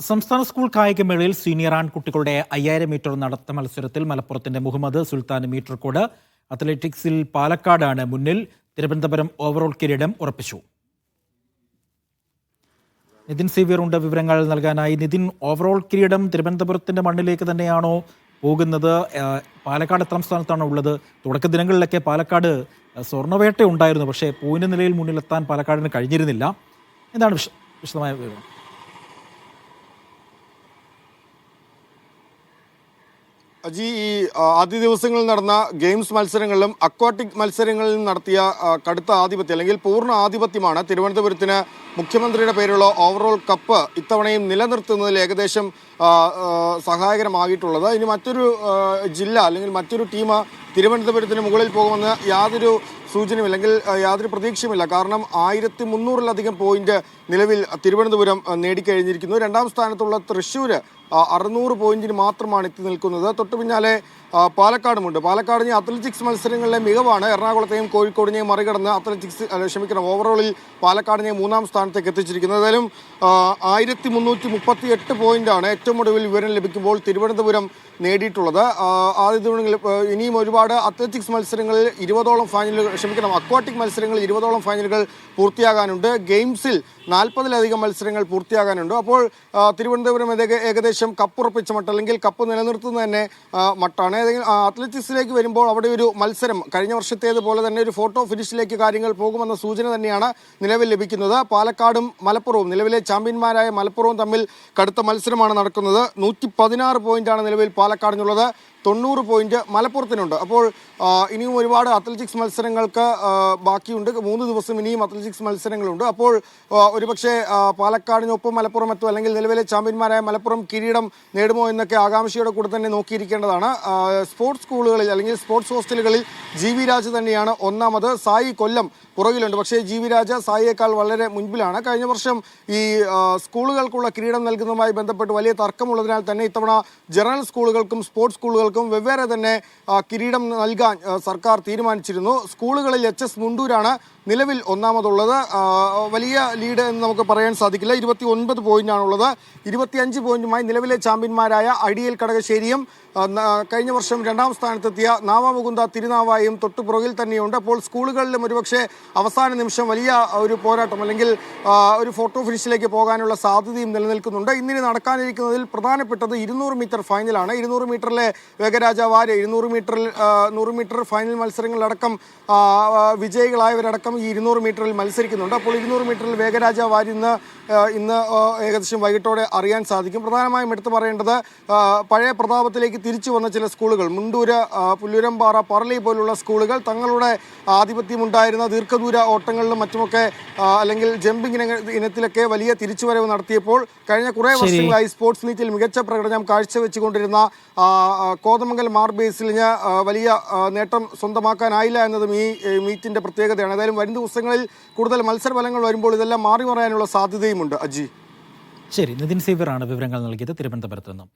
സംസ്ഥാന school കായികമേളയിൽ senior ആൺകുട്ടികളുടെ 5000 metre നടത്ത മത്സരത്തിൽ മലപ്പുറത്തിന്റെ മുഹമ്മദ് സുൽത്താൻ മീറ്റർ കോഡ്. അത്ലറ്റിക്സിൽ പാലക്കാടാണ് മുന്നിൽ. തിരുവനന്തപുരം ഓവറോൾ കിരീടം ഉറപ്പിച്ചു. നിതിൻ സേവ്യർ ഉണ്ട് വിവരങ്ങൾ നൽകാനായി. നിതിൻ, ഓവറോൾ കിരീടം തിരുവനന്തപുരത്തിന്റെ മണ്ണിലേക്ക് തന്നെയാണോ പോകുന്നത്? പാലക്കാട് എത്രാം സ്ഥാനത്താണോ ഉള്ളത്? തുടക്ക ദിനങ്ങളിലൊക്കെ പാലക്കാട് സ്വർണ്ണവേട്ട ഉണ്ടായിരുന്നു, പക്ഷേ പോയിന്റ് നിലയിൽ മുന്നിലെത്താൻ പാലക്കാടിന് കഴിഞ്ഞിരുന്നില്ല. എന്താണ് വിശദമായ വിവരം? അജി, ഈ ആദ്യ ദിവസങ്ങളിൽ നടന്ന ഗെയിംസ് മത്സരങ്ങളിലും അക്വാട്ടിക് മത്സരങ്ങളിലും നടത്തിയ കടുത്ത ആധിപത്യം അല്ലെങ്കിൽ പൂർണ്ണ ആധിപത്യമാണ് തിരുവനന്തപുരത്തിന് മുഖ്യമന്ത്രിയുടെ പേരുള്ള ഓവറോൾ കപ്പ് ഇത്തവണയും നിലനിർത്തുന്നതിൽ ഏകദേശം സഹായകരമായിട്ടുള്ളത്. ഇനി മറ്റൊരു ജില്ല അല്ലെങ്കിൽ മറ്റൊരു ടീം തിരുവനന്തപുരത്തിന് മുകളിൽ പോകുമെന്ന് യാതൊരു സൂചനയും അല്ലെങ്കിൽ യാതൊരു പ്രതീക്ഷയുമില്ല. കാരണം 1300-ലധികം പോയിന്റ് നിലവിൽ തിരുവനന്തപുരം നേടിക്കഴിഞ്ഞിരിക്കുന്നു. രണ്ടാം സ്ഥാനത്തുള്ള തൃശ്ശൂർ 600 പോയിന്റിന് മാത്രമാണ് എത്തി നിൽക്കുന്നത്. തൊട്ടു പിന്നാലെ പാലക്കാടുമുണ്ട്. പാലക്കാടിന് അത്ലറ്റിക്സ് മത്സരങ്ങളിലെ മികവാണ് എറണാകുളത്തെയും കോഴിക്കോടിനെയും മറികടന്ന് ഓവറോളിൽ പാലക്കാടിനെ മൂന്നാം സ്ഥാനത്തേക്ക് എത്തിച്ചിരിക്കുന്നത്. ഏതായാലും 1338 പോയിന്റാണ് ഏറ്റവും ഒടുവിൽ വിവരം ലഭിക്കുമ്പോൾ തിരുവനന്തപുരം നേടിയിട്ടുള്ളത്. ഇനിയും ഒരുപാട് അത്ലറ്റിക്സ് മത്സരങ്ങളിൽ 20ഓളം അക്വാട്ടിക് മത്സരങ്ങളിൽ 20ഓളം ഫൈനലുകൾ പൂർത്തിയാകാനുണ്ട്. ഗെയിംസിൽ 40-ലധികം മത്സരങ്ങൾ പൂർത്തിയാകാനുണ്ട്. അപ്പോൾ തിരുവനന്തപുരം ഏകദേശം കപ്പുറപ്പിച്ച മട്ട് അല്ലെങ്കിൽ കപ്പ് നിലനിർത്തുന്നത് തന്നെ മട്ടാണ്. അത്ലറ്റിക്സിലേക്ക് വരുമ്പോൾ അവിടെ ഒരു മത്സരം കഴിഞ്ഞ വർഷത്തേതുപോലെ തന്നെ ഒരു ഫോട്ടോ ഫിനിഷിലേക്ക് കാര്യങ്ങൾ പോകുമെന്ന സൂചന തന്നെയാണ് നിലവിൽ ലഭിക്കുന്നത്. പാലക്കാടും മലപ്പുറവും, നിലവിലെ ചാമ്പ്യന്മാരായ മലപ്പുറവും തമ്മിൽ കടുത്ത മത്സരമാണ് നടക്കുന്നത്. 116 പോയിന്റാണ് നിലവിൽ പാലക്കാടിനുള്ളത്. 90 പോയിന്റ് മലപ്പുറത്തിനുണ്ട്. അപ്പോൾ ഇനിയും ഒരുപാട് അത്ലറ്റിക്സ് മത്സരങ്ങൾക്ക് ബാക്കിയുണ്ട്. 3 ദിവസം ഇനിയും അത്ലറ്റിക്സ് മത്സരങ്ങളുണ്ട്. അപ്പോൾ ഒരുപക്ഷെ പാലക്കാടിനൊപ്പം മലപ്പുറം എത്തും, അല്ലെങ്കിൽ നിലവിലെ ചാമ്പ്യന്മാരായ മലപ്പുറം കിരീടം നേടുമോ എന്നൊക്കെ ആകാംക്ഷയോടെ കൂടെ തന്നെ നോക്കിയിരിക്കേണ്ടതാണ്. സ്പോർട്സ് സ്കൂളുകളിൽ അല്ലെങ്കിൽ സ്പോർട്സ് ഹോസ്റ്റലുകളിൽ ജി വി രാജ് തന്നെയാണ് ഒന്നാമത്. സായി കൊല്ലം പുറകിലുണ്ട്. പക്ഷേ ജി വി രാജ സായിയേക്കാൾ വളരെ മുൻപിലാണ്. കഴിഞ്ഞ വർഷം ഈ സ്കൂളുകൾക്കുള്ള കിരീടം നൽകുന്നതുമായി ബന്ധപ്പെട്ട് വലിയ തർക്കമുള്ളതിനാൽ തന്നെ ഇത്തവണ ജനറൽ സ്കൂളുകൾക്കും സ്പോർട്സ് സ്കൂളുകൾക്കും വെവ്വേറെ തന്നെ കിരീടം നൽകാൻ സർക്കാർ തീരുമാനിച്ചിരുന്നു. സ്കൂളുകളിൽ HS മുണ്ടൂരാണ് നിലവിൽ ഒന്നാമതുള്ളത്. വലിയ ലീഡ് എന്ന് നമുക്ക് പറയാൻ സാധിക്കില്ല. 29 പോയിന്റാണുള്ളത്. 25 പോയിന്റുമായി നിലവിലെ ചാമ്പ്യന്മാരായ ഐഡിയൽ കടകശ്ശേരിയും കഴിഞ്ഞ വർഷം രണ്ടാം സ്ഥാനത്തെത്തിയ നാവാമുകുന്ദ തിരുനാവായും തൊട്ടുപുറകിൽ തന്നെയുണ്ട്. അപ്പോൾ സ്കൂളുകളിലും ഒരുപക്ഷെ അവസാന നിമിഷം വലിയ ഒരു പോരാട്ടം അല്ലെങ്കിൽ ഒരു ഫോട്ടോ ഫിനിഷിലേക്ക് പോകാനുള്ള സാധ്യതയും നിലനിൽക്കുന്നുണ്ട്. ഇന്നിനി നടക്കാനിരിക്കുന്നതിൽ പ്രധാനപ്പെട്ടത് 200 മീറ്റർ ഫൈനലാണ്. 200 മീറ്ററിലെ വേഗരാജാവാര് 100 മീറ്റർ ഫൈനൽ മത്സരങ്ങളിലടക്കം വിജയികളായവരടക്കം ഈ 200 മീറ്ററിൽ മത്സരിക്കുന്നുണ്ട്. അപ്പോൾ 200 മീറ്ററിൽ വേഗരാജാവാര് ഇന്ന് ഏകദേശം വൈകിട്ടോടെ അറിയാൻ സാധിക്കും. പ്രധാനമായും എടുത്തു പറയേണ്ടത് പഴയ പ്രതാപത്തിലേക്ക് തിരിച്ചു വന്ന ചില സ്കൂളുകൾ, മുണ്ടൂര്, പുല്ലൂരമ്പാറ, പറളി പോലുള്ള സ്കൂളുകൾ തങ്ങളുടെ ആധിപത്യമുണ്ടായിരുന്ന ദീർഘദൂര ഓട്ടങ്ങളിലും മറ്റുമൊക്കെ അല്ലെങ്കിൽ ജമ്പിംഗ് ഇനത്തിലൊക്കെ വലിയ തിരിച്ചുവരവ് നടത്തിയപ്പോൾ കഴിഞ്ഞ കുറേ വർഷങ്ങളായി സ്പോർട്സ് മീറ്റിൽ മികച്ച പ്രകടനം കാഴ്ചവെച്ചുകൊണ്ടിരുന്ന കോതമംഗലം മാർബേസിലിന് വലിയ നേട്ടം സ്വന്തമാക്കാനായില്ല എന്നതും ഈ മീറ്റിന്റെ പ്രത്യേകതയാണ്. ഏതായാലും വരും ദിവസങ്ങളിൽ കൂടുതൽ മത്സരഫലങ്ങൾ വരുമ്പോൾ ഇതെല്ലാം മാറി മറയാനുള്ള സാധ്യതയുമുണ്ട്. അജി, ശരി. നിതിൻ സേവ്യറാണ് വിവരങ്ങൾ നൽകിയത് തിരുവനന്തപുരത്ത് നിന്നും.